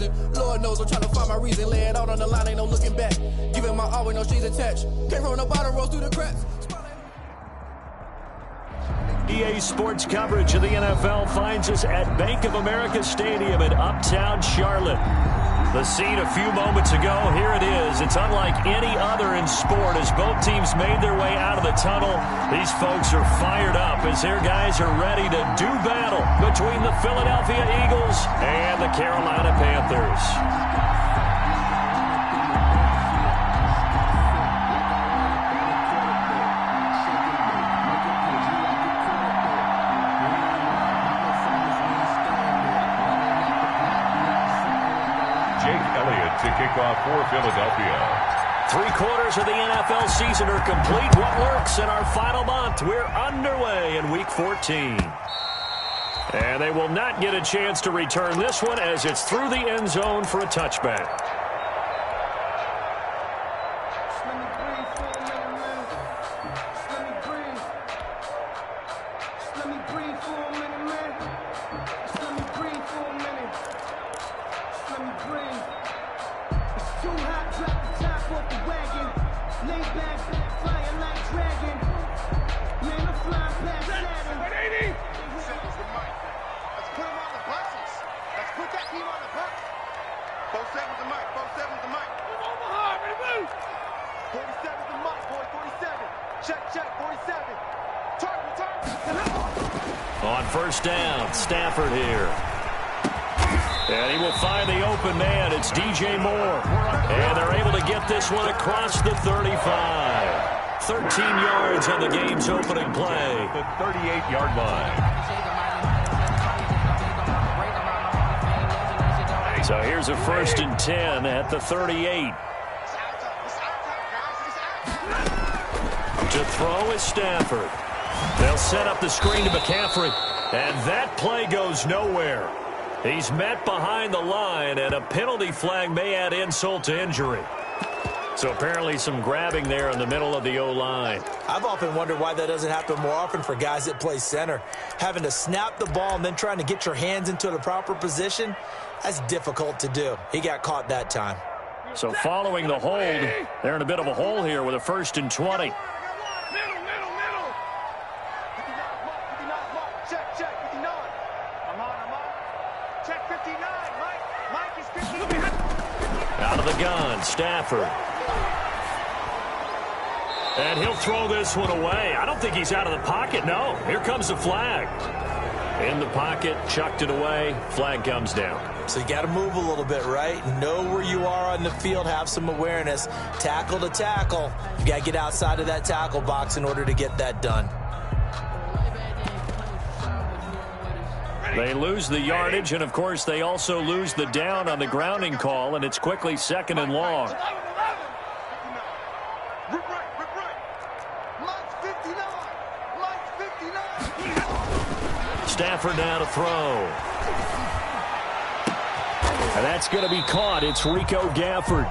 season. Lord knows I'm trying to find my reason. Lay it out on the line, ain't no looking back. Giving my all with no strings attached. Came from the bottom, rose through the cracks. EA Sports coverage of the NFL finds us at Bank of America Stadium in Uptown Charlotte. The scene a few moments ago, here it is. It's unlike any other in sport as both teams made their way out of the tunnel. These folks are fired up as their guys are ready to do battle between the Philadelphia Eagles and the Carolina Panthers. To kick off for Philadelphia. 3/4 of the NFL season are complete. What works in our final month? We're underway in Week 14. And they will not get a chance to return this one as it's through the end zone for a touchback. On first down, Stafford here. And he will find the open man. It's DJ Moore. And they're able to get this one across the 35. 13 yards on the game's opening play. The 38-yard line. So here's a 1st and 10 at the 38. To throw is Stafford. They'll set up the screen to McCaffrey. And that play goes nowhere. He's met behind the line, and a penalty flag may add insult to injury. So apparently some grabbing there in the middle of the O-line. I've often wondered why that doesn't happen more often for guys that play center. Having to snap the ball and then trying to get your hands into the proper position, that's difficult to do. He got caught that time. So following the hold, they're in a bit of a hole here with a 1st and 20. Out of the gun, Stafford. And he'll throw this one away. I don't think he's out of the pocket. No, here comes the flag. In the pocket, chucked it away. Flag comes down. So you got to move a little bit, right? Know where you are on the field. Have some awareness. Tackle to tackle. You got to get outside of that tackle box in order to get that done. They lose the yardage, and, of course, they also lose the down on the grounding call, and it's quickly 2nd and long. Stafford now to throw. And that's going to be caught. It's Rico Gafford.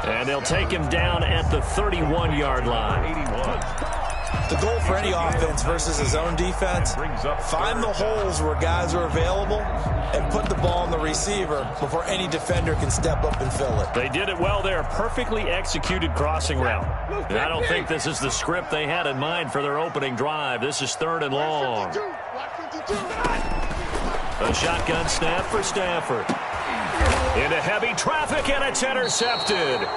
And they'll take him down at the 31-yard line. The goal for any offense versus his own defense, find the holes where guys are available and put the ball on the receiver before any defender can step up and fill it. They did it well there. Perfectly executed crossing route. And I don't think this is the script they had in mind for their opening drive. This is 3rd and long. A shotgun snap for Stafford. Into heavy traffic, and it's intercepted.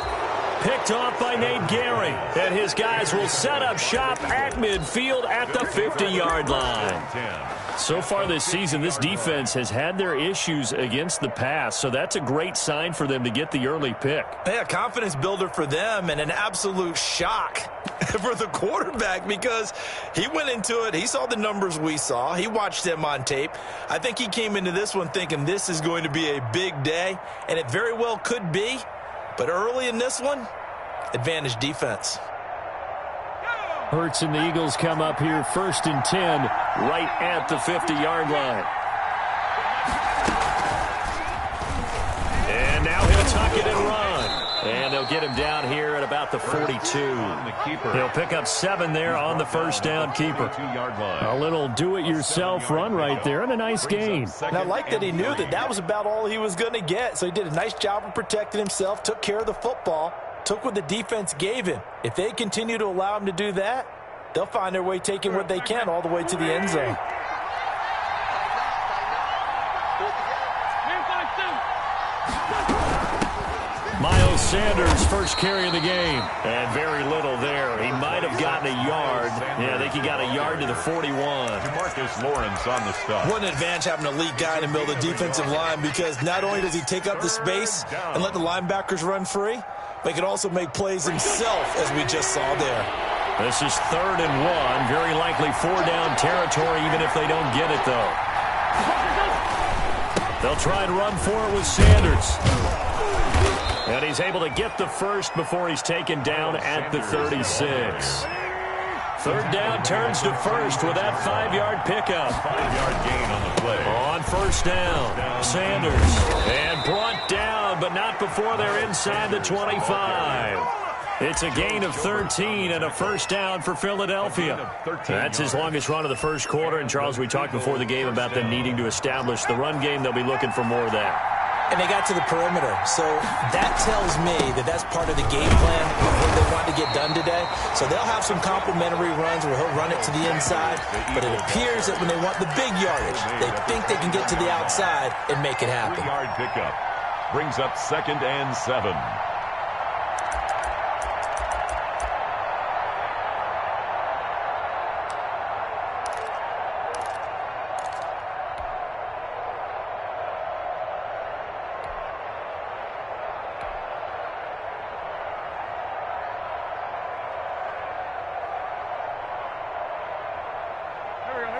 Picked off by Nate Gehring, and his guys will set up shop at midfield at the 50-yard line. So far this season, this defense has had their issues against the pass, so that's a great sign for them to get the early pick. Yeah, confidence builder for them and an absolute shock for the quarterback because he went into it. He saw the numbers we saw. He watched them on tape. I think he came into this one thinking this is going to be a big day, and it very well could be. But early in this one, advantage defense. Hurts and the Eagles come up here 1st and 10 right at the 50-yard line. And now he'll tuck it and run. And they'll they'll get him down here at about the 42. He'll pick up 7 there on the first down keeper. A little do-it-yourself run right there, and a nice gain. And I like that he knew that that was about all he was going to get, so he did a nice job of protecting himself, took care of the football, took what the defense gave him. If they continue to allow him to do that, they'll find their way taking what they can all the way to the end zone. Miles Sanders, first carry of the game. And very little there. He might have gotten a yard. Yeah, I think he got a yard to the 41. Marcus Lawrence on the stop. What an advantage having an elite guy in the middle of the defensive line, because not only does he take up the space and let the linebackers run free, but he can also make plays himself, as we just saw there. This is 3rd and 1. Very likely 4-down territory, even if they don't get it, though. They'll try and run for it with Sanders. And he's able to get the first before he's taken down at the 36. 3rd down turns to first with that 5-yard pickup. 5-yard gain on the play. On first down, Sanders. And brought down, but not before they're inside the 25. It's a gain of 13 and a first down for Philadelphia. That's his longest run of the first quarter. And, Charles, we talked before the game about them needing to establish the run game. They'll be looking for more of that. And they got to the perimeter. So that tells me that that's part of the game plan of what they want to get done today. So they'll have some complimentary runs where he'll run it to the inside. But it appears that when they want the big yardage, they think they can get to the outside and make it happen. 3-yard pickup brings up 2nd and 7.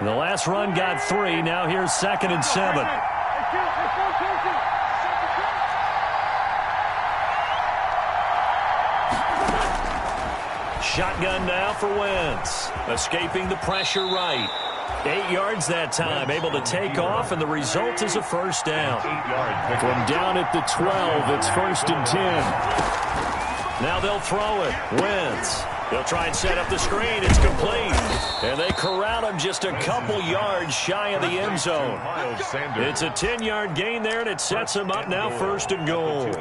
The last run got 3. Now here's 2nd and 7. Shotgun now for Wentz. Escaping the pressure right. 8 yards that time. Able to take off, and the result is a first down. From down at the 12, it's 1st and 10. Now they'll throw it. Wentz. They'll try and set up the screen. It's complete. And they corral him just a couple yards shy of the end zone. It's a 10-yard gain there, and it sets him up now 1st and goal.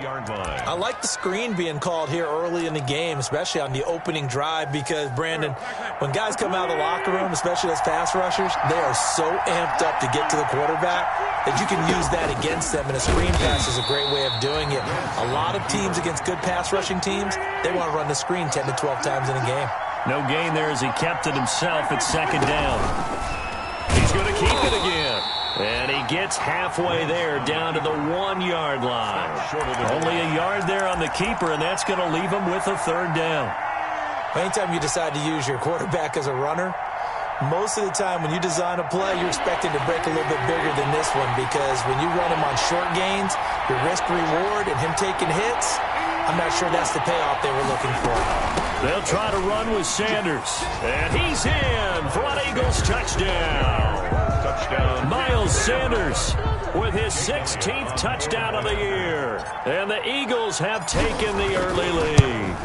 I like the screen being called here early in the game, especially on the opening drive, because, Brandon, when guys come out of the locker room, especially as pass rushers, they are so amped up to get to the quarterback that you can use that against them, and a screen pass is a great way of doing it. A lot of teams against good pass rushing teams, they want to run the screen 10 to 12 times in a game. No gain there as he kept it himself at 2nd down. He's going to keep it again. And he gets halfway there down to the 1-yard line. Only a yard there on the keeper, and that's going to leave him with a 3rd down. Anytime you decide to use your quarterback as a runner, most of the time when you design a play, you're expected to break a little bit bigger than this one, because when you run him on short gains, your risk-reward and him taking hits, I'm not sure that's the payoff they were looking for. They'll try to run with Sanders. And he's in for an Eagles touchdown. Miles Sanders with his 16th touchdown of the year. And the Eagles have taken the early lead.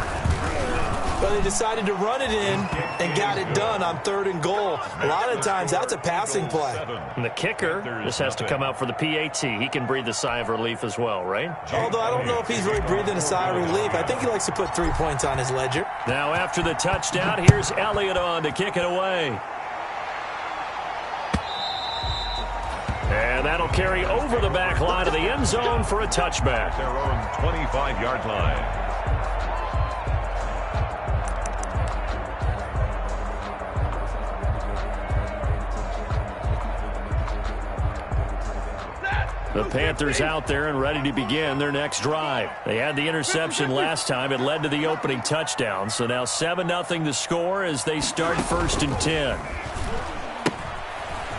But they decided to run it in and got it done on 3rd and goal. A lot of times that's a passing play. And the kicker, this has to come out for the PAT. He can breathe a sigh of relief as well, right? Although I don't know if he's really breathing a sigh of relief. I think he likes to put 3 points on his ledger. Now after the touchdown, here's Elliott on to kick it away. And that'll carry over the back line of the end zone for a touchback. Their own 25-yard line. The Panthers out there and ready to begin their next drive. They had the interception last time. It led to the opening touchdown. So now 7-0 the score as they start 1st and 10.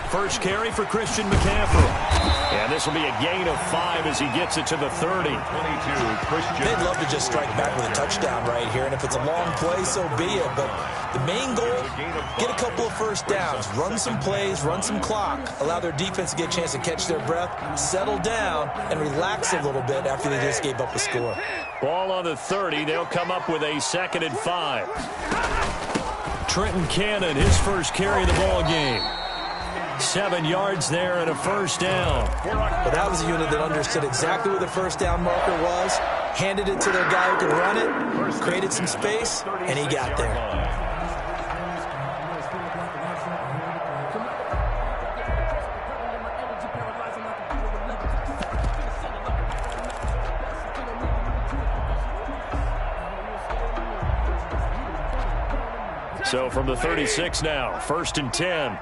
First carry for Christian McCaffrey. And this will be a gain of 5 as he gets it to the 30. 22, Christian. They'd love to just strike back with a touchdown right here, and if it's a long play, so be it. But the main goal, get a couple of first downs, run some plays, run some clock, allow their defense to get a chance to catch their breath, settle down, and relax a little bit after they just gave up a score. Ball on the 30. They'll come up with a 2nd and 5. Trenton Cannon, his first carry of the ball game. 7 yards there and a first down. But that was a unit that understood exactly where the first down marker was, handed it to their guy who could run it, created some space, and he got there. So from the 36 now, 1st and 10.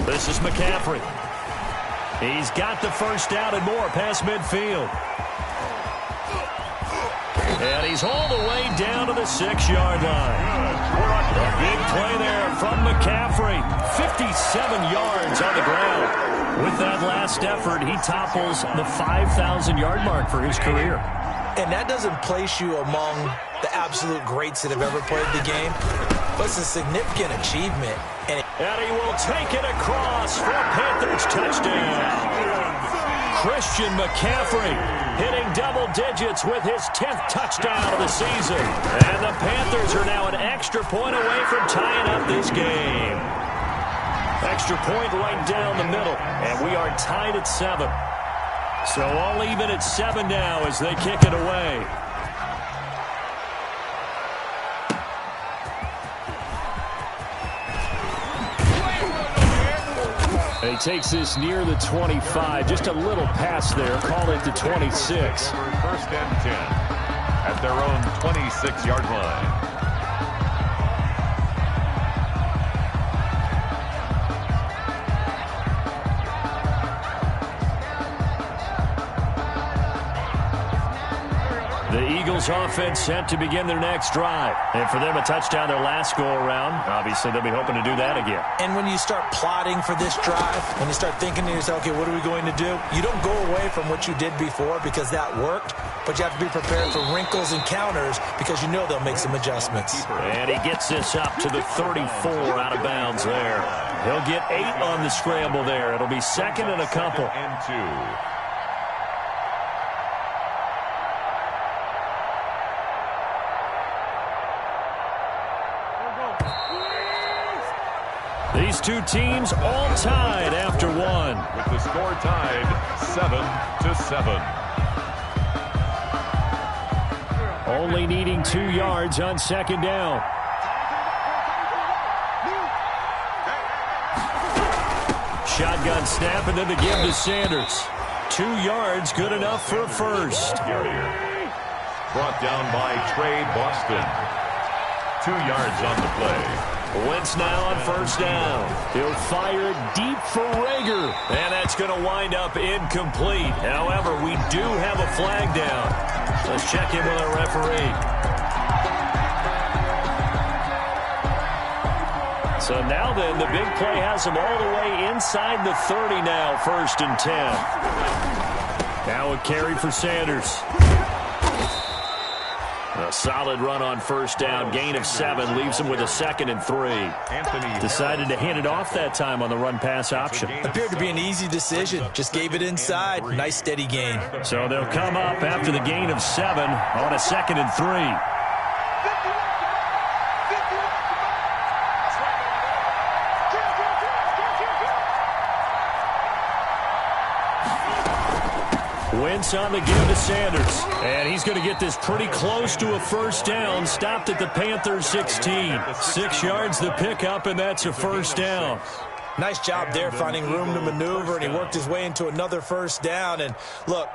This is McCaffrey. He's got the first down and more past midfield. And he's hauled away down to the 6-yard line. A big play there from McCaffrey. 57 yards on the ground. With that last effort, he topples the 5,000-yard mark for his career. And that doesn't place you among the absolute greats that have ever played the game, but it's a significant achievement. And he will take it across for a Panthers touchdown. Christian McCaffrey hitting double digits with his 10th touchdown of the season. And the Panthers are now an extra point away from tying up this game. Extra point right down the middle. And we are tied at 7. So all even at 7 now as they kick it away. And he takes this near the 25. Just a little pass there. Call it the 26. 1st and 10 at their own 26-yard line. The Eagles offense set to begin their next drive. And for them, a touchdown their last go-around. Obviously, they'll be hoping to do that again. And when you start plotting for this drive, when you start thinking to yourself, okay, what are we going to do? You don't go away from what you did before because that worked, but you have to be prepared for wrinkles and counters because you know they'll make some adjustments. And he gets this up to the 34 out of bounds there. He'll get 8 on the scramble there. It'll be 2nd and a couple. 2nd and 2. These two teams all tied after 1. With the score tied 7-7. Only needing 2 yards on 2nd down. Shotgun snap and then the give to Sanders. 2 yards, good enough for a first. Brought down by Trey Boston. 2 yards on the play. Wentz now on 1st down. He'll fire it deep for Rager. And that's going to wind up incomplete. However, we do have a flag down. Let's check in with our referee. So now then, the big play has him all the way inside the 30 now, 1st and 10. Now a carry for Sanders. A solid run on 1st down. Gain of 7 leaves him with a 2nd and 3. Decided to hand it off that time on the run-pass option. Appeared to be an easy decision. Just gave it inside. Nice steady gain. So they'll come up after the gain of 7 on a 2nd and 3. Wentz on the give to Sanders. And he's going to get this pretty close to a 1st down. Stopped at the Panthers 16. 6 yards the pickup, and that's a 1st down. Nice job there finding room to maneuver, and he worked his way into another 1st down. And look,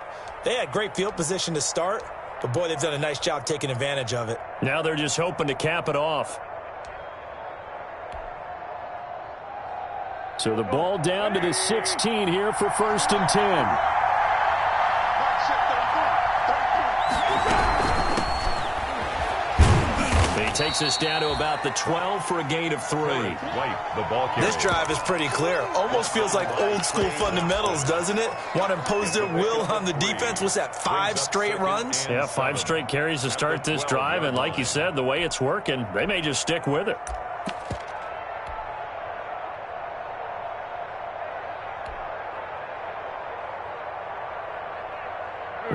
they had great field position to start, but boy, they've done a nice job taking advantage of it. Now they're just hoping to cap it off. So the ball down to the 16 here for 1st and 10. takes us down to about the 12 for a gain of 3. This drive is pretty clear. Almost feels like old school fundamentals, doesn't it? Want to impose their will on the defense. What's that, 5 straight runs? Yeah, 5 straight carries to start this drive. And like you said, the way it's working, they may just stick with it.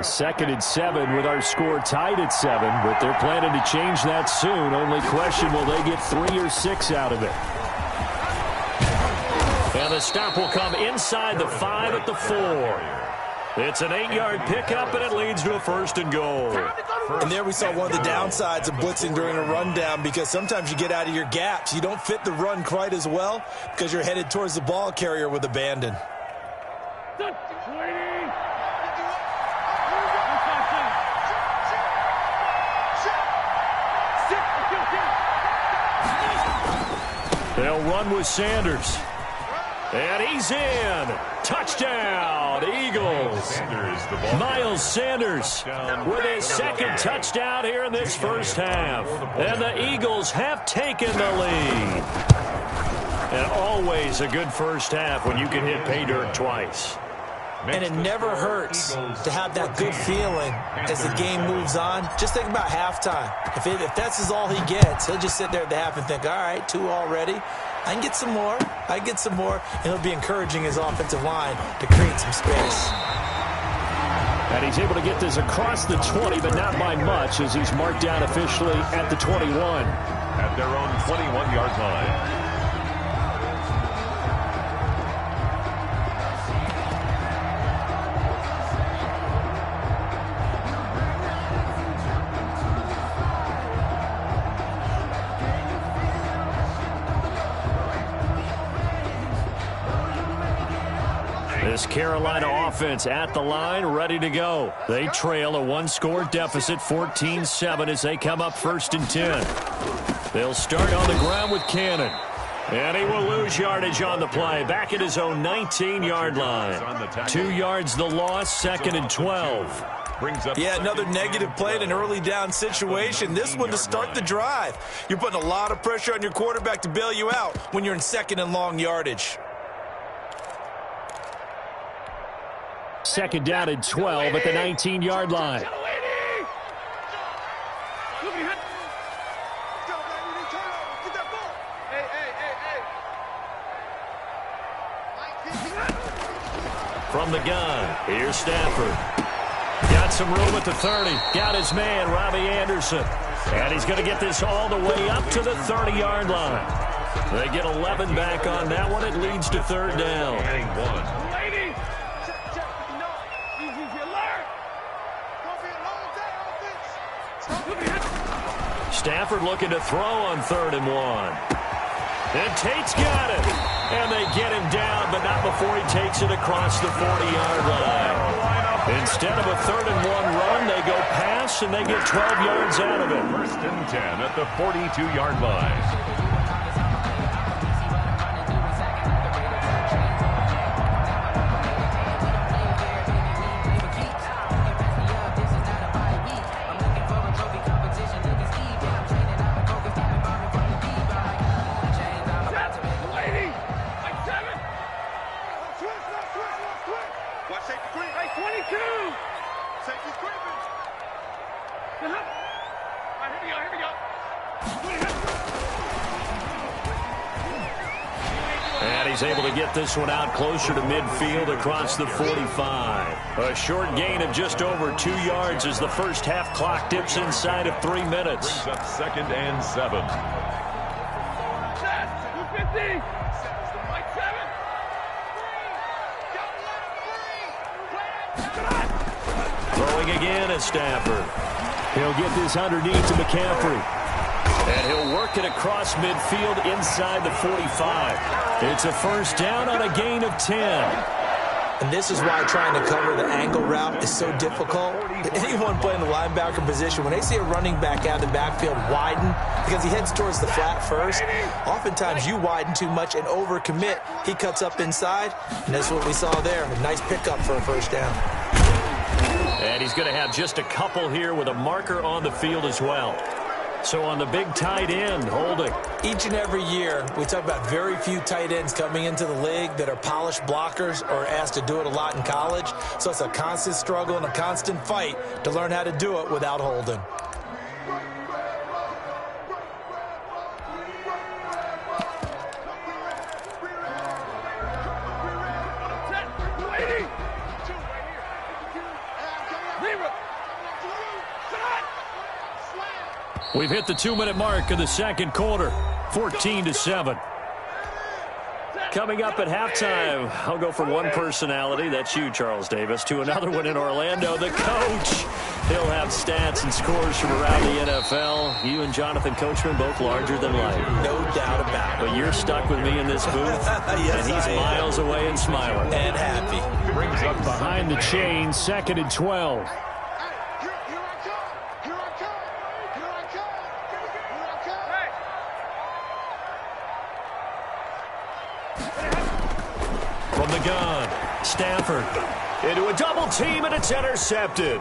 Second and 7 with our score tied at 7, but they're planning to change that soon. Only question, will they get 3 or 6 out of it? And the stop will come inside the 5 at the 4. It's an 8-yard pickup, and it leads to a 1st and goal. And there we saw one of the downsides of blitzing during a rundown, because sometimes you get out of your gaps. You don't fit the run quite as well because you're headed towards the ball carrier with abandon. They'll run with Sanders. And he's in. Touchdown, Eagles. Miles Sanders with his 2nd touchdown here in this first half. And the Eagles have taken the lead. And always a good first half when you can hit pay dirt twice. And it never hurts to have that good feeling as the game moves on. Just think about halftime. If that's all he gets, he'll just sit there at the half and think, all right, 2 already. I can get some more. I can get some more. And he'll be encouraging his offensive line to create some space. And he's able to get this across the 20, but not by much, as he's marked down officially at the 21. At their own 21-yard line. This Carolina offense at the line, ready to go. They trail a 1-score deficit, 14-7, as they come up 1st and 10. They'll start on the ground with Cannon. And he will lose yardage on the play, back at his own 19-yard line. 2 yards the loss, 2nd and 12. Yeah, another negative play in an early down situation. This one to start the drive. You're putting a lot of pressure on your quarterback to bail you out when you're in 2nd and long yardage. 2nd down and 12 at the 19-yard line. From the gun, here's Stafford. Got some room at the 30. Got his man, Robbie Anderson. And he's going to get this all the way up to the 30-yard line. They get 11 back on that one. It leads to 3rd down. Stafford looking to throw on 3rd and 1. And Tate's got it. And they get him down, but not before he takes it across the 40-yard line. Instead of a 3rd and 1 run, they go pass, and they get 12 yards out of it. 1st and 10 at the 42-yard line. Able to get this one out closer to midfield across the 45. A short gain of just over 2 yards as the first half clock dips inside of 3 minutes. Brings up 2nd and 7. Throwing again at Stafford. He'll get this underneath to McCaffrey. And he'll work it across midfield inside the 45. It's a 1st down on a gain of 10. And this is why trying to cover the angle route is so difficult. Anyone playing the linebacker position, when they see a running back out of the backfield widen, because he heads towards the flat first, oftentimes you widen too much and overcommit. He cuts up inside, and that's what we saw there. A nice pickup for a 1st down. And he's going to have just a couple here with a marker on the field as well. So on the big tight end, holding. Each and every year, we talk about very few tight ends coming into the league that are polished blockers or asked to do it a lot in college. So it's a constant struggle and a constant fight to learn how to do it without holding. We've hit the 2-minute mark of the second quarter, 14-7. Coming up at halftime, I'll go from one personality, that's you, Charles Davis, to another one in Orlando, the coach. He'll have stats and scores from around the NFL. You and Jonathan Coachman, both larger than life. No doubt about it. But you're stuck with me in this booth, yes, and he's miles away and smiling. And happy. Brings up Behind the chain, 2nd and 12. From the gun, Stafford into a double team, and it's intercepted.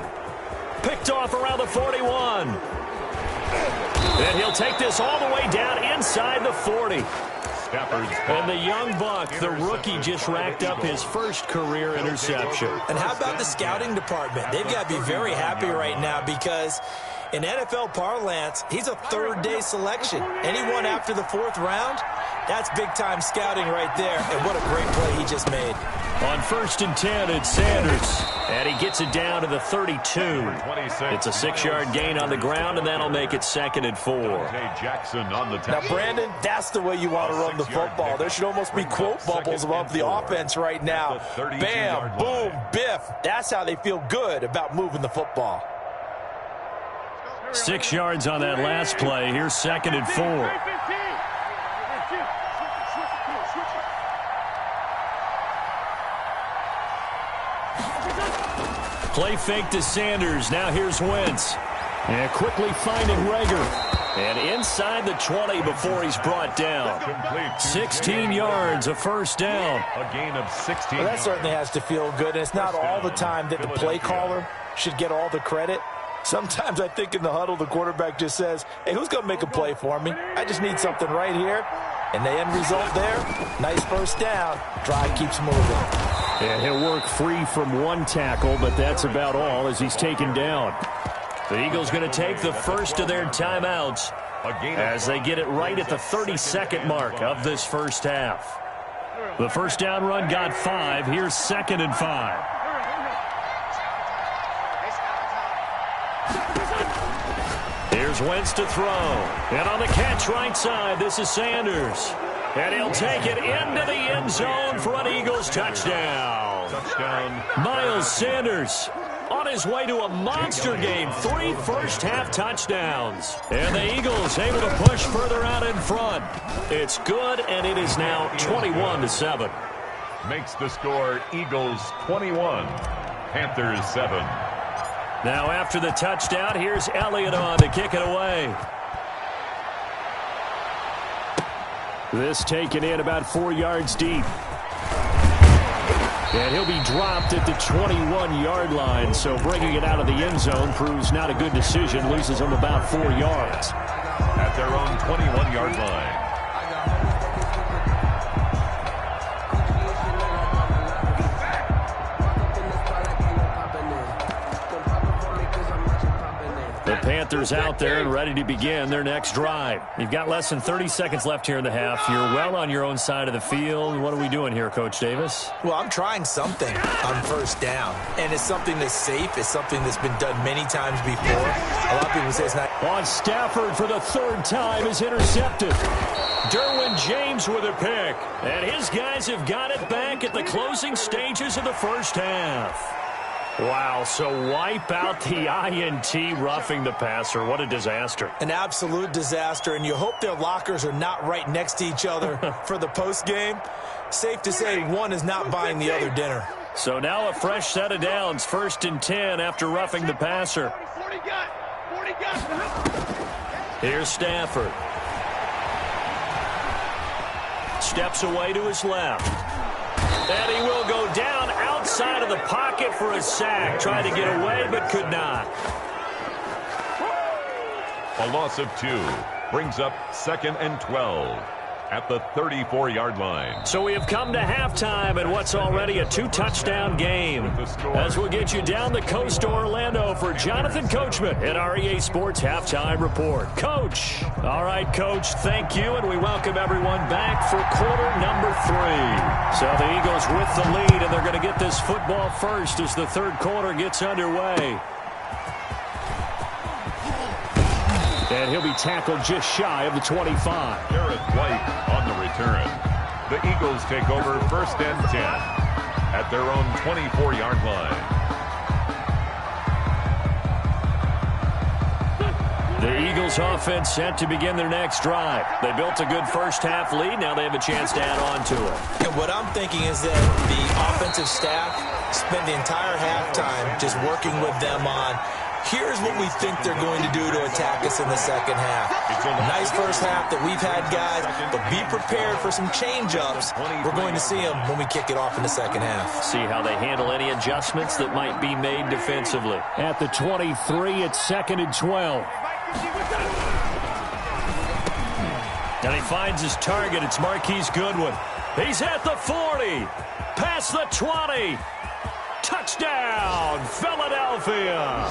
Picked off around the 41. And he'll take this all the way down inside the 40. And the young buck, the rookie, just racked up his first career interception. And how about the scouting department? They've got to be very happy right now because in NFL parlance, he's a third-day selection. Anyone after the 4th round, that's big-time scouting right there. And what a great play he just made. On 1st and 10, it's Sanders. And he gets it down to the 32. It's a 6-yard gain on the ground, and that'll make it 2nd and 4. Jackson on the now, Brandon, that's the way you want to run the football. There should almost be quote bubbles above the offense right now. Bam, boom, biff. That's how they feel good about moving the football. 6 yards on that last play. Here's 2nd and 4. Play fake to Sanders. Now here's Wentz. And quickly finding Rager. And inside the 20 before he's brought down. 16 yards, a first down. A gain of 16. Well, that certainly has to feel good. And it's not all the time that the play caller should get all the credit. Sometimes I think in the huddle, the quarterback just says, hey, who's going to make a play for me? I just need something right here. And the end result there, nice first down. Drive keeps moving. And he'll work free from one tackle, but that's about all as he's taken down. The Eagles going to take the first of their timeouts as they get it right at the 32nd mark of this first half. The first down run got 5. Here's 2nd and 5. Here's Wentz to throw. And on the catch right side, this is Sanders. And he'll take it into the end zone for an Eagles touchdown. Miles Sanders on his way to a monster game. 3 first-half touchdowns. And the Eagles able to push further out in front. It's good, and it is now 21-7. Makes the score Eagles 21, Panthers 7. Now after the touchdown, here's Elliott on to kick it away. This taken in about 4 yards deep. And he'll be dropped at the 21-yard line, so bringing it out of the end zone proves not a good decision. Loses him about 4 yards. At their own 21-yard line. The Panthers out there and ready to begin their next drive. You've got less than 30 seconds left here in the half. You're well on your own side of the field. What are we doing here, Coach Davis? Well, I'm trying something on first down, and it's something that's safe. It's something that's been done many times before. A lot of people say it's not. On Stafford for the 3rd time is intercepted. Derwin James with a pick. And his guys have got it back at the closing stages of the first half. Wow, so wipe out the INT roughing the passer. What a disaster. An absolute disaster, and you hope their lockers are not right next to each other for the postgame. Safe to say one is not buying the other dinner. So now a fresh set of downs, 1st and 10 after roughing the passer. Here's Stafford. Steps away to his left. And he will go down outside of the pocket for a sack. Tried to get away, but could not. A loss of 2 brings up 2nd and 12 at the 34-yard line. So we have come to halftime in what's already a 2-touchdown game. As we'll get you down the coast to Orlando for Jonathan Coachman in our EA Sports Halftime Report. Coach. All right, Coach, thank you, and we welcome everyone back for quarter number 3. So the Eagles with the lead, and they're going to get this football first as the third quarter gets underway. And he'll be tackled just shy of the 25. Garrett White on the return. The Eagles take over 1st and 10 at their own 24-yard line. The Eagles offense set to begin their next drive. They built a good first-half lead. Now they have a chance to add on to it. And what I'm thinking is that the offensive staff spent the entire halftime just working with them on here's what we think they're going to do to attack us in the second half. Nice first half that we've had, guys, but be prepared for some change-ups. We're going to see them when we kick it off in the second half. See how they handle any adjustments that might be made defensively. At the 23, it's 2nd and 12. And he finds his target. It's Marquise Goodwin. He's at the 40. Past the 20. Touchdown, Philadelphia.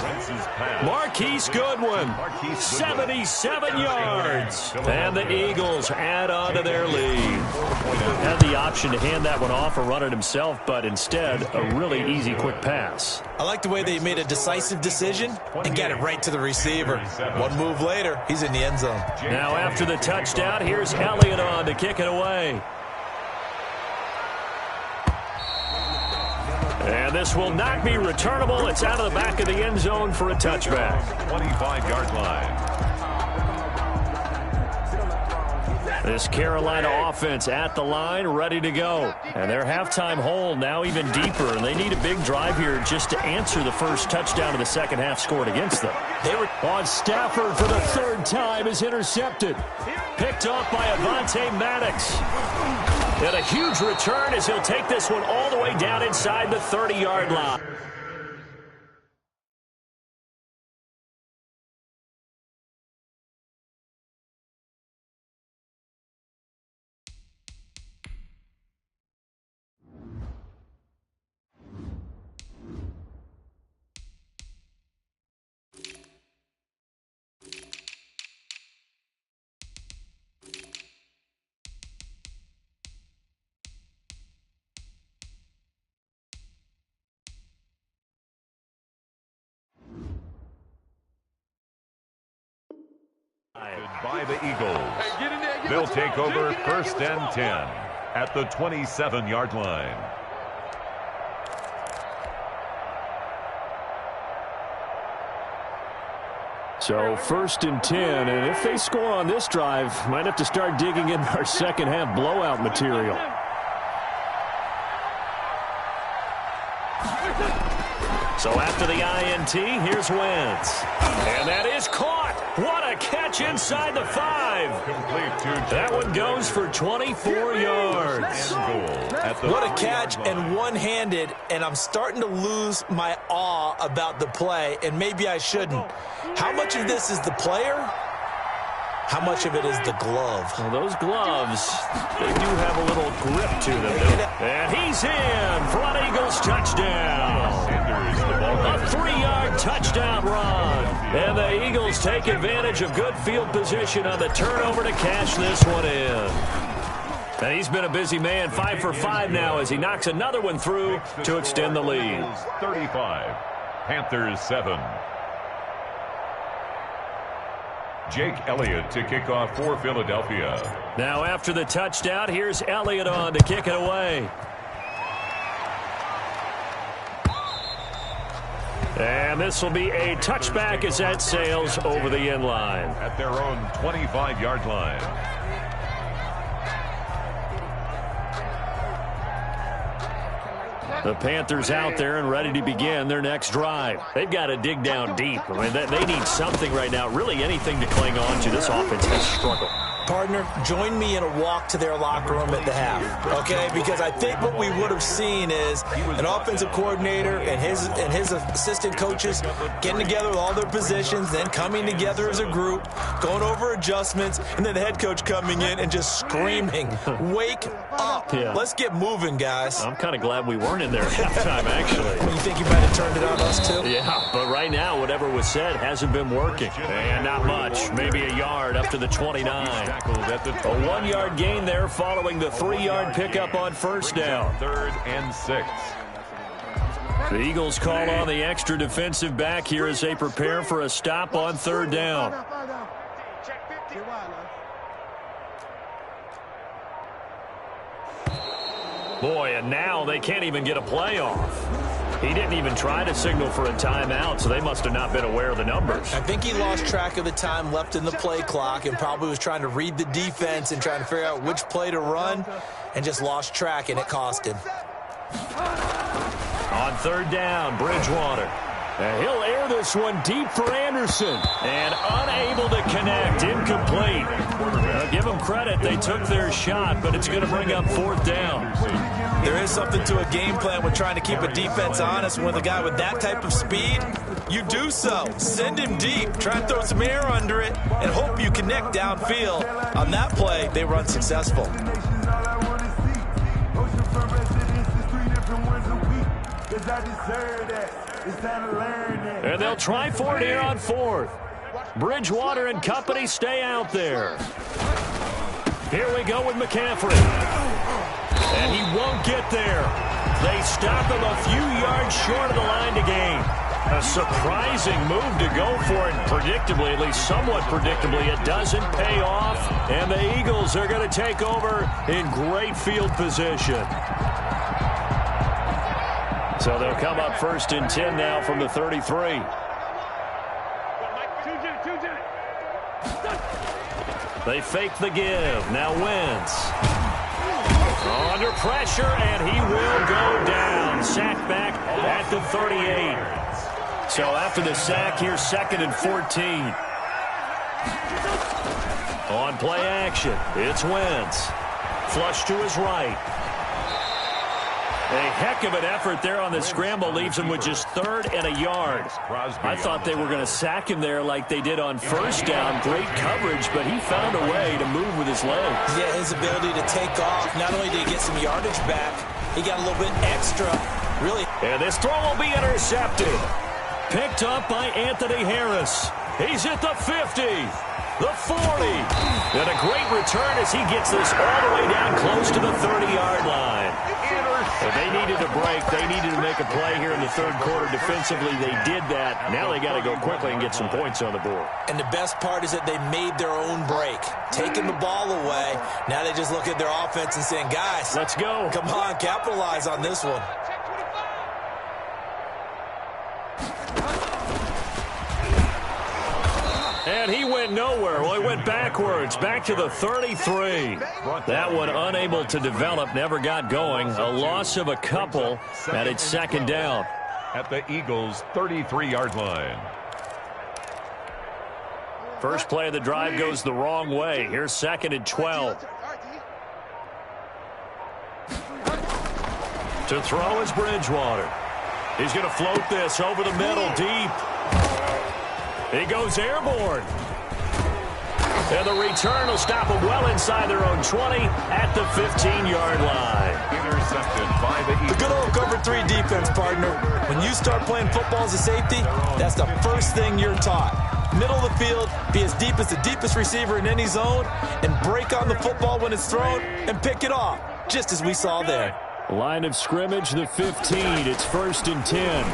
Marquise Goodwin, 77 yards. And the Eagles add on to their lead. Had the option to hand that one off or run it himself, but instead, a really easy, quick pass. I like the way they made a decisive decision and got it right to the receiver. One move later, he's in the end zone. Now after the touchdown, here's Elliott on to kick it away. And this will not be returnable. It's out of the back of the end zone for a touchback. 25-yard line. This Carolina offense at the line, ready to go. And their halftime hole now even deeper, and they need a big drive here just to answer the first touchdown of the second half scored against them. They were on Stafford for the 3rd time is intercepted. Picked off by Avonte Maddox. And a huge return as he'll take this one all the way down inside the 30-yard line. By the Eagles. They'll take over 1st and 10 at the 27-yard line. So 1st and 10, and if they score on this drive, might have to start digging in our second half blowout material. So after the INT, here's Wentz. And that is caught. What a catch inside the 5. That one goes for 24 yards. What a catch and one-handed, and I'm starting to lose my awe about the play, and maybe I shouldn't. How much of this is the player? How much of it is the glove? Well, those gloves, they do have a little grip to them. And he's in for an Eagles touchdown. A 3-yard touchdown run. And the Eagles take advantage of good field position on the turnover to cash this one in. And he's been a busy man, 5 for 5 now as he knocks another one through to extend the lead. 35, Panthers 7. Jake Elliott to kick off for Philadelphia. Now after the touchdown, here's Elliott on to kick it away. And this will be a touchback as that sails over the end line. At their own 25-yard line. The Panthers out there and ready to begin their next drive. They've got to dig down deep. I mean, they need something right now, really anything to cling on to. This offense has struggled. Partner, join me in a walk to their locker room at the half, okay? Because I think what we would have seen is an offensive coordinator and his assistant coaches getting together with all their positions, then coming together as a group, going over adjustments, and then the head coach coming in and just screaming, "Wake up. Yeah. Let's get moving, guys." I'm kind of glad we weren't in there at halftime, actually. You think you might have turned it on us, too? Yeah, but right now, whatever was said hasn't been working. And not much. Maybe a yard up to the 29. A 1-yard gain there following the 3-yard pickup on first down. 3rd and 6. The Eagles call on the extra defensive back here as they prepare for a stop on 3rd down. Boy, and now they can't even get a play off. He didn't even try to signal for a timeout, so they must have not been aware of the numbers. I think he lost track of the time left in the play clock and probably was trying to read the defense and trying to figure out which play to run and just lost track, and it cost him. On 3rd down, Bridgewater. And he'll air this one deep for Anderson. And unable to connect. Incomplete. Now, give them credit. They took their shot, but it's going to bring up 4th down. There is something to a game plan with trying to keep a defense honest. With a guy with that type of speed, you do so. Send him deep. Try and throw some air under it and hope you connect downfield. On that play, they were unsuccessful. And they'll try for it here on 4th. Bridgewater and company stay out there. Here we go with McCaffrey. And he won't get there. They stop him a few yards short of the line to gain. A surprising move to go for it. Predictably, at least somewhat predictably, it doesn't pay off. And the Eagles are going to take over in great field position. So they'll come up 1st and 10 now from the 33. They fake the give. Now Wentz. Under pressure, and he will go down. Sacked back at the 38. So after the sack, here's 2nd and 14. On play action, it's Wentz. Flush to his right. A heck of an effort there on the scramble leaves him with just 3rd and a yard. I thought they were going to sack him there like they did on 1st down. Great coverage, but he found a way to move with his legs. Yeah, his ability to take off. Not only did he get some yardage back, he got a little bit extra. Really. And this throw will be intercepted. Picked up by Anthony Harris. He's at the 50. The 40. And a great return as he gets this all the way down close to the 30-yard line. If they needed a break, they needed to make a play here in the 3rd quarter. Defensively, they did that. Now they got to go quickly and get some points on the board. And the best part is that they made their own break. Taking the ball away. Now they just look at their offense and saying, guys, let's go. Come on, capitalize on this one. And he went nowhere. Well, he went backwards, back to the 33. That one unable to develop, never got going. A loss of a couple, and it's 2nd down. At the Eagles' 33-yard line. First play of the drive goes the wrong way. Here's 2nd and 12. To throw is Bridgewater. He's going to float this over the middle deep. He goes airborne. And the return will stop them well inside their own 20 at the 15-yard line. Intercepted by the Eagles. The good old cover 3 defense, partner. When you start playing football as a safety, that's the first thing you're taught. Middle of the field, be as deep as the deepest receiver in any zone, and break on the football when it's thrown and pick it off, just as we saw there. Line of scrimmage, the 15. It's 1st and 10.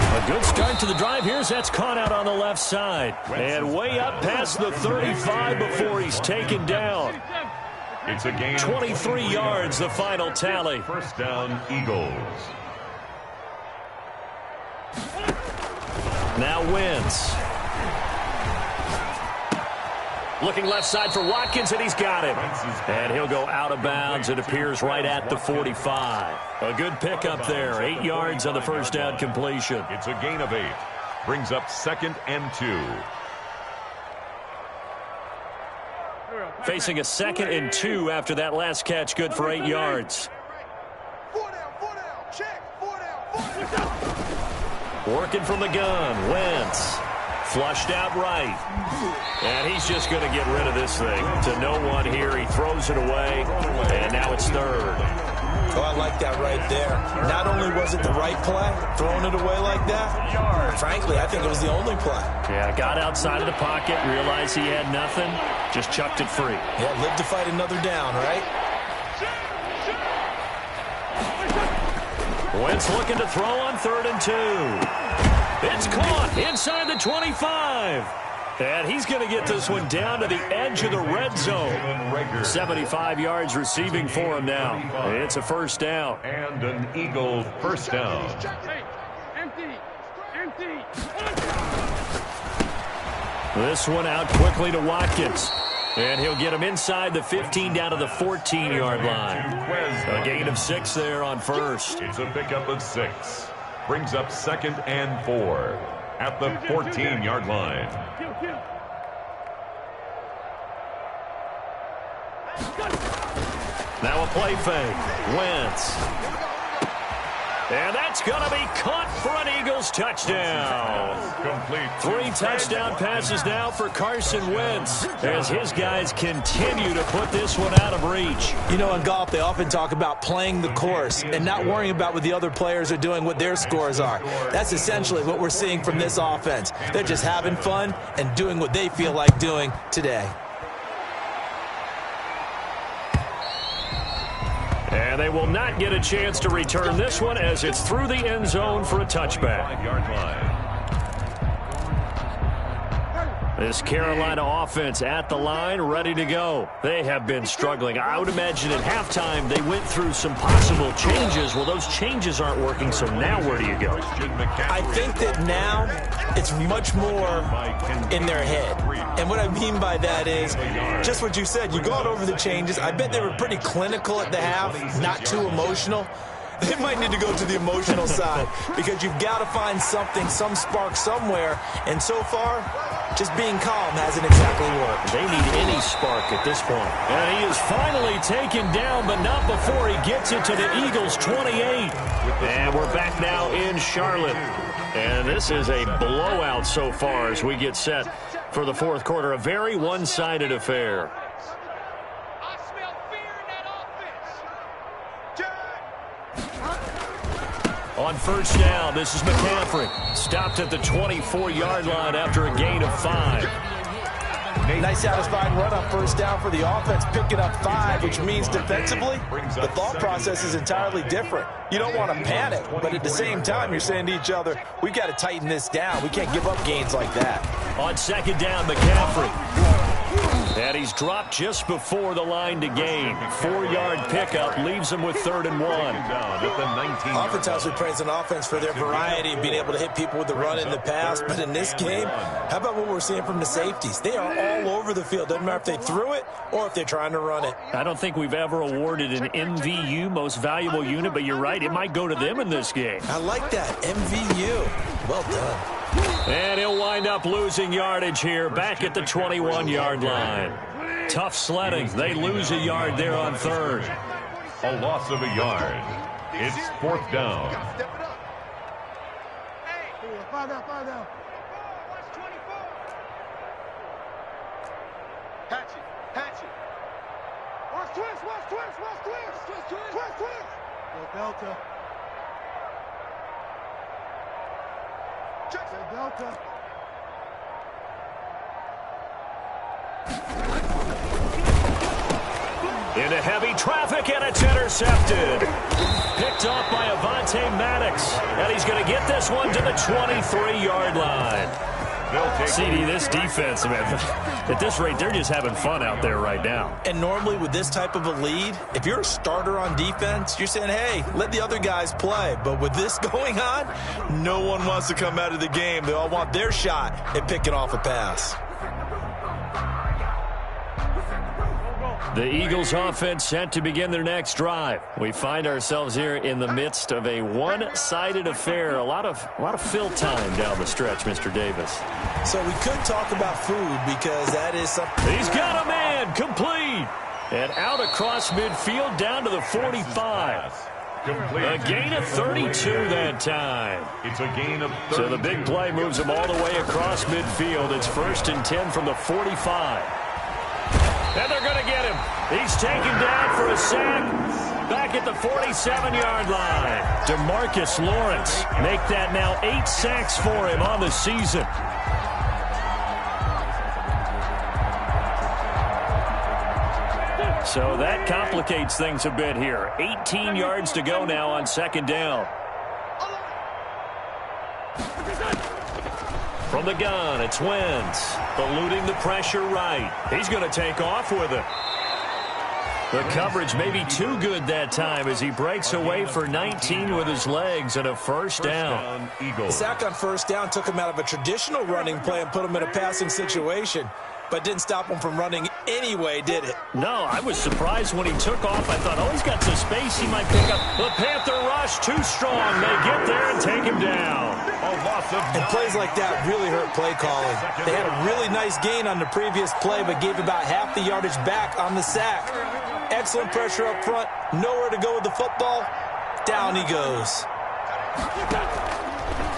A good start to the drive here as that's caught out on the left side. And way up past the 35 before he's taken down. It's a gain 23 yards, the final tally. 1st down, Eagles. Now Wentz. Looking left side for Watkins, and he's got him. And he'll go out of bounds. It appears right at the 45. A good pickup there. 8 yards on the first down completion. It's a gain of 8. Brings up 2nd and 2. Facing a 2nd and 2 after that last catch, good for 8 yards. Working from the gun, Wentz. Flushed out right. And he's just going to get rid of this thing to no one here. He throws it away, and now it's 3rd. Oh, I like that right there. Not only was it the right play, throwing it away like that, frankly, I think it was the only play. Yeah, got outside of the pocket, realized he had nothing, just chucked it free. Yeah, live to fight another down, right? Wentz looking to throw on 3rd and 2. It's caught inside the 25. And he's going to get this one down to the edge of the red zone. 75 yards receiving for him now. It's a 1st down. And an Eagle 1st down. This one out quickly to Watkins. And he'll get him inside the 15 down to the 14-yard line. A gain of 6 there on 1st. It's a pickup of 6. Brings up 2nd and 4 at the 14-yard line. Now a play fake. Wentz. And that's going to be caught for an Eagles touchdown. Complete. 3 touchdown passes now for Carson Wentz as his guys continue to put this one out of reach. You know, in golf, they often talk about playing the course and not worrying about what the other players are doing, what their scores are. That's essentially what we're seeing from this offense. They're just having fun and doing what they feel like doing today. And they will not get a chance to return this one as it's through the end zone for a touchback. 5-yard line. This Carolina offense at the line, ready to go. They have been struggling. I would imagine at halftime they went through some possible changes. Well, those changes aren't working, so now where do you go? I think that now it's much more in their head. And what I mean by that is just what you said. You gone over the changes. I bet they were pretty clinical at the half, not too emotional. They might need to go to the emotional side because you've got to find something, some spark somewhere. And so far, just being calm hasn't exactly worked. They need any spark at this point. And he is finally taken down, but not before he gets it to the Eagles' 28. And we're back now in Charlotte. And this is a blowout so far as we get set for the 4th quarter. A very one-sided affair. On 1st down, this is McCaffrey. Stopped at the 24-yard line after a gain of 5. Nice satisfying run on 1st down for the offense, picking up 5, which means defensively, the thought process is entirely different. You don't want to panic, but at the same time, you're saying to each other, we've got to tighten this down. We can't give up gains like that. On 2nd down, McCaffrey. And he's dropped just before the line to gain. 4-yard pickup leaves him with 3rd and 1. Oftentimes we praise an offense for their variety, being able to hit people with the run and the pass. But in this game, how about what we're seeing from the safeties? They are all over the field. Doesn't matter if they threw it or if they're trying to run it. I don't think we've ever awarded an MVU, most valuable unit, but you're right, it might go to them in this game. I like that, MVU. Well done. And he'll wind up losing yardage here back at the 21-yard line. Tough sledding. They lose a yard there on 3rd. A loss of a yard. It's 4th down. Hatch it. Watch twist. Go Delta. Delta. Into heavy traffic, and it's intercepted. Picked off by Avonte Maddox. And he's going to get this one to the 23-yard line. CD, this defense, man, at this rate, they're just having fun out there right now. And normally with this type of a lead, if you're a starter on defense, you're saying, hey, let the other guys play. But with this going on, no one wants to come out of the game. They all want their shot at picking off a pass. The Eagles offense set to begin their next drive. We find ourselves here in the midst of a one-sided affair. A lot of fill time down the stretch, Mr. Davis. So we could talk about food because that is something. He's got a man, complete. And out across midfield down to the 45. A gain of 32 that time. It's a gain of 32. So the big play moves him all the way across midfield. It's 1st and 10 from the 45. And they're going to get him. He's taken down for a sack. Back at the 47-yard line. DeMarcus Lawrence make that now 8 sacks for him on the season. So that complicates things a bit here. 18 yards to go now on 2nd down. From the gun, it's Wentz. Eluding the pressure right. He's going to take off with it. The coverage may be too good that time as he breaks away for 19 with his legs and a 1st down. The sack on 1st down took him out of a traditional running play and put him in a passing situation, but didn't stop him from running anyway, did it? No, I was surprised when he took off. I thought, oh, he's got some space he might pick up. The Panther rush too strong. They get there and take him down. And plays like that really hurt play calling. They had a really nice gain on the previous play, but gave about half the yardage back on the sack. Excellent pressure up front. Nowhere to go with the football. Down he goes.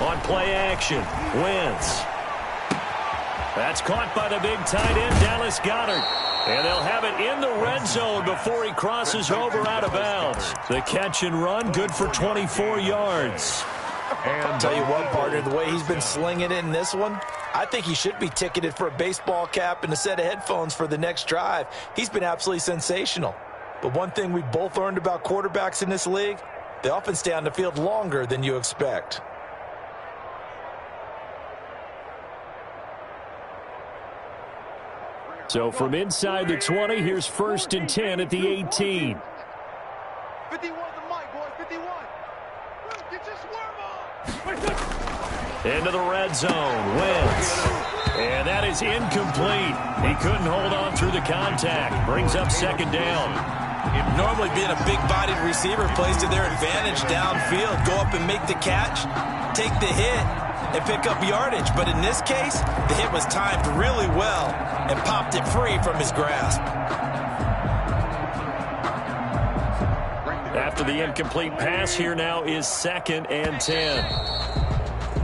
On play action, Wentz. That's caught by the big tight end, Dallas Goedert. And they'll have it in the red zone before he crosses over out of bounds. The catch and run, good for 24 yards. And tell you what, partner, the way he's been slinging it in this one, I think he should be ticketed for a baseball cap and a set of headphones for the next drive. He's been absolutely sensational. But one thing we both learned about quarterbacks in this league, they often stay on the field longer than you expect. So from inside the 20, here's 1st and 10 at the 18. 51 the mic, boys, 51. Get your swerve on. Into the red zone, Wentz. And that is incomplete. He couldn't hold on through the contact. Brings up 2nd down. Normally being a big-bodied receiver plays to their advantage downfield. Go up and make the catch, take the hit, and pick up yardage. But in this case, the hit was timed really well and popped it free from his grasp. After the incomplete pass, here now is 2nd and 10.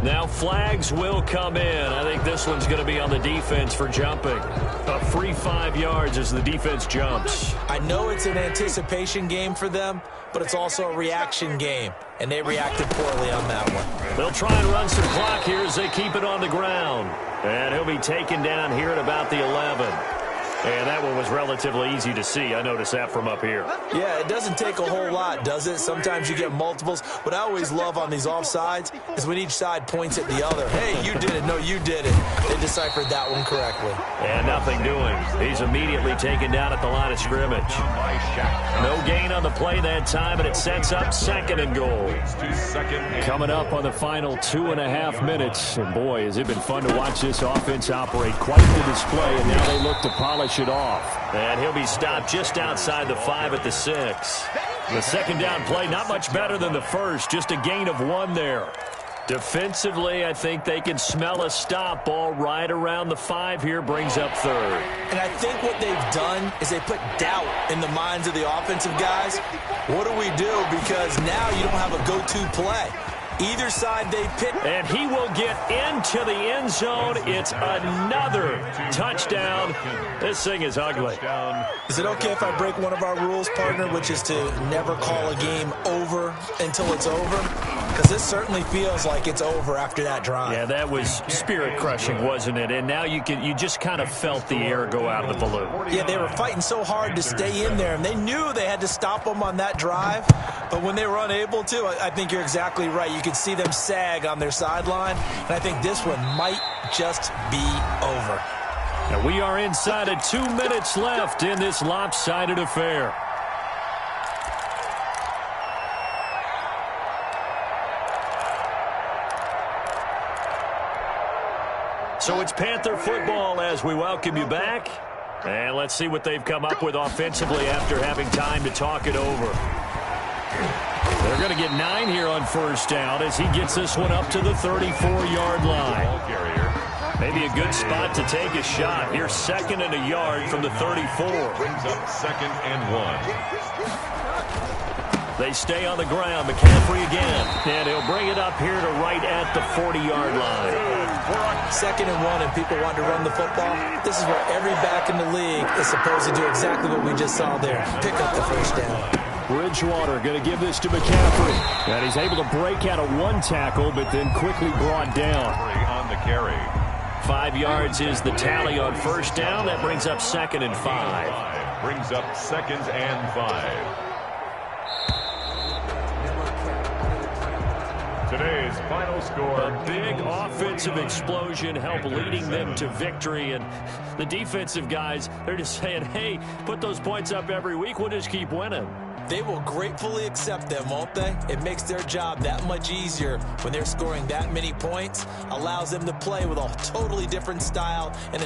Now flags will come in. I think this one's going to be on the defense for jumping. A free 5 yards as the defense jumps. I know it's an anticipation game for them, but it's also a reaction game, and they reacted poorly on that one. They'll try and run some clock here as they keep it on the ground. And he'll be taken down here at about the 11. And that one was relatively easy to see. I noticed that from up here. Yeah, it doesn't take a whole lot, does it? Sometimes you get multiples. What I always love on these offsides is when each side points at the other. Hey, you did it. No, you did it. They deciphered that one correctly. And nothing doing. He's immediately taken down at the line of scrimmage. No gain on the play that time, and it sets up 2nd and goal. Coming up on the final 2.5 minutes. And boy, has it been fun to watch this offense operate. Quite the display, and now they look to polish it off. And he'll be stopped just outside the 5 at the 6. The 2nd down play, not much better than the first. Just a gain of 1 there. Defensively, I think they can smell a stop ball right around the 5 here, brings up 3rd. And I think what they've done is they put doubt in the minds of the offensive guys. What do we do? Because now you don't have a go-to play. Either side they pick. And he will get into the end zone. It's another touchdown. This thing is ugly. Is it okay if I break one of our rules, partner, which is to never call a game over until it's over? Because this certainly feels like it's over after that drive. Yeah, that was spirit-crushing, wasn't it? And now you just kind of felt the air go out of the balloon. Yeah, they were fighting so hard to stay in there, and they knew they had to stop them on that drive. But when they were unable to, I think you're exactly right. You could see them sag on their sideline, and I think this one might just be over. And we are inside of 2 minutes left in this lopsided affair. So it's Panther football as we welcome you back. And let's see what they've come up with offensively after having time to talk it over. They're going to get 9 here on first down as he gets this one up to the 34-yard line. Maybe a good spot to take a shot. Here's 2nd and a yard from the 34. Brings up 2nd and 1. They stay on the ground. McCaffrey again. And he'll bring it up here to right at the 40-yard line. 2nd and 1 and people want to run the football. This is where every back in the league is supposed to do exactly what we just saw there. Pick up the first down. Bridgewater going to give this to McCaffrey. And he's able to break out of 1 tackle, but then quickly brought down. On the carry. 5 yards is the tally on first down. That brings up 2nd and 5. Brings up 2nd and 5. Today's final score. A big offensive explosion helped leading them to victory. And the defensive guys, they're just saying, hey, put those points up every week. We'll just keep winning. They will gratefully accept them, won't they? It makes their job that much easier when they're scoring that many points. Allows them to play with a totally different style and a